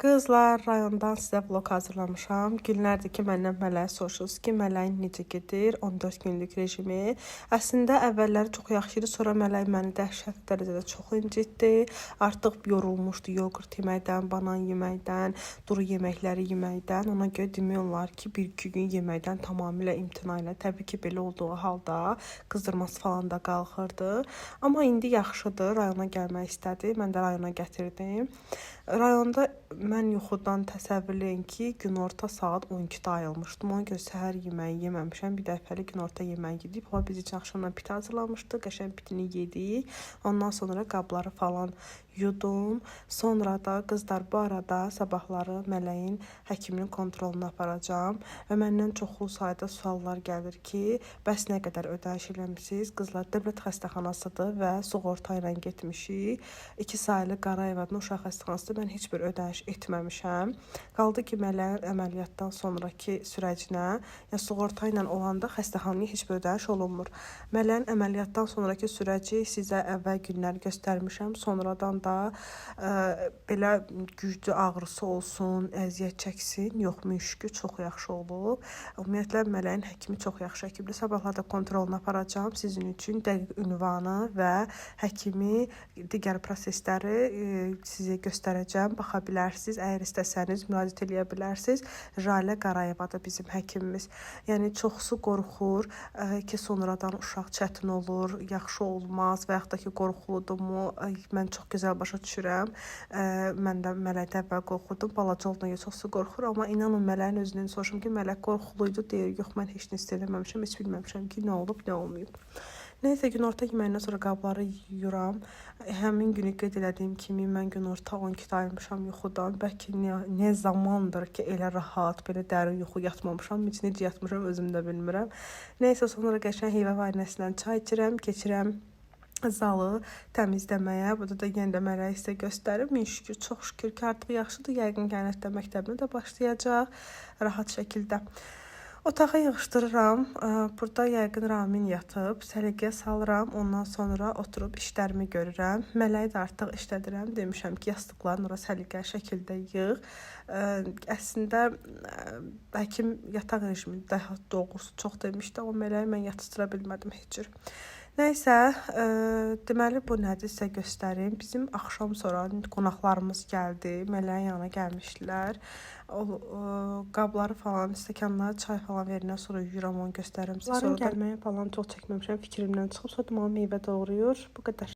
Qızlar, rayondan sizə vlog hazırlamışam. Günlərdir ki, məndən Mələyi soruşursunuz ki, Mələyin necə gedir, 14 günlük rejimi. Əslində əvvəlləri çox yaxşı idi, sonra Mələy məni dəhşətli dərəcədə çox incitdi. Artıq yorulmuşdu yoğurt yeməkdən, banan yeməkdən, duru yeməkləri yeməkdən. Ona görə demək olar ki, 1-2 gün yeməkdən tamamilə imtina ilə. Təbii ki, belə olduğu halda qızdırması falan da qalxırdı. Amma indi yaxşıdır, rayona gəlmək istədi. Mən də rayona gətirdim. Rayonda mən yuxudan təsəvvür edin ki, günorta saat 12-də ayılmışdım. Ona görə səhər yeməyi yeməmişəm. Bir dəfəli günorta yeməyi yedik. O biz üçün axşamdan piti hazırlamışdı. Qəşəng pitini yedik. Ondan sonra qabları falan yudum. Sonra da qızlar bu arada sabahları Mələyin həkiminin kontroluna aparacağam. Və məndən çoxlu sayda suallar gəlir ki, bəs nə qədər ödəniş eləmisiniz? Qızlar dövlət xəstəxanasıdır və sığorta ilə getmişik. 2 saylı Qarayevadın uşaq xəstəxanasında mən heç bir ödəniş etməmişəm. Qaldı ki, Mələyin əməliyyatdan sonraki sürəcinə, yəni sığorta ilə olanda xəstəxanaya heç bir ödəniş olunmur. Mələyin əməliyyatdan sonraki sürəci sizə əvvəl günlər göstərmişəm. Sonradan da belə güclü ağrısı olsun, əziyyət çəksin. Yox, müşkü çox yaxşı olub. Ümumiyyətlə Mələyin həkimi çox yaxşı həkimdir. Sabahlarda kontroluna aparacağam. Sizin üçün dəqiq ünvanı və həkimi, digər prosesləri sizə göstərəcəm. Baxa bilərsiniz. Əgər istəsəniz müraciət eləyə bilərsiniz. Jalə Qarayevadır bizim həkimimiz. Yəni çoxsu qorxur ki, sonradan uşaq çətin olur, yaxşı olmaz və yaxud da ki, qorxuludurmu? Mən çox gözəl başa düşürəm. Mən də Mələkdə əvvəl qorxurdum. Balaca olduğuna görə çoxsu qorxur, amma inanın Mələyin özündən soruşum ki, Mələk qorxuluydu, deyir. Yox, mən heç nə hiss eləməmişəm, heç bilməmişəm ki, nə olub, nə olmayıb. Nəysə, günorta yeməyindən sonra qabları yuyuram. Həmin günü qeyd elədiyim kimi mən günorta 12-də ayılmışam yuxudan. Bəlkə nə zamandır ki, elə rahat, belə dərin yuxu yatmamışam. Heç necə yatmışam, özüm də bilmirəm. Nəysə, sonra qəşəng heyvə varinəsindən çay içirəm, keçirəm zalı təmizləməyə. Burada da yenə də Mələyi sizə göstərim. Min şükür, çox şükür ki, artıq yaxşıdır. Yəqin qənətdə məktəbinə də başlayacaq rahat şəkildə. Otağı yığışdırıram. Burada yəqin Ramin yatıb. Səliqəyə salıram. Ondan sonra oturub işlərimi görürəm. Mələyi də artıq işlədirəm. Demişəm ki, yastıqlarını ora səliqəli şəkildə yığ. Əslində həkim yataq rejimi daha doğrusu çox demişdi. Amma Mələyi mən yatışdıra bilmədim heç cür. Nəysə, deməli bu nədir sizə göstərim. Bizim axşam sonra qonaqlarımız gəldi. Mələyin yanına gəlmişdilər. Qabları falan, stəkanlara çay falan verindən sonra yuyuram, onu göstərim. Onların gəlməyə falan çox çəkməmişəm, fikrimdən çıxıb. Sonra deməli meyvə doğrayır. Bu qədər.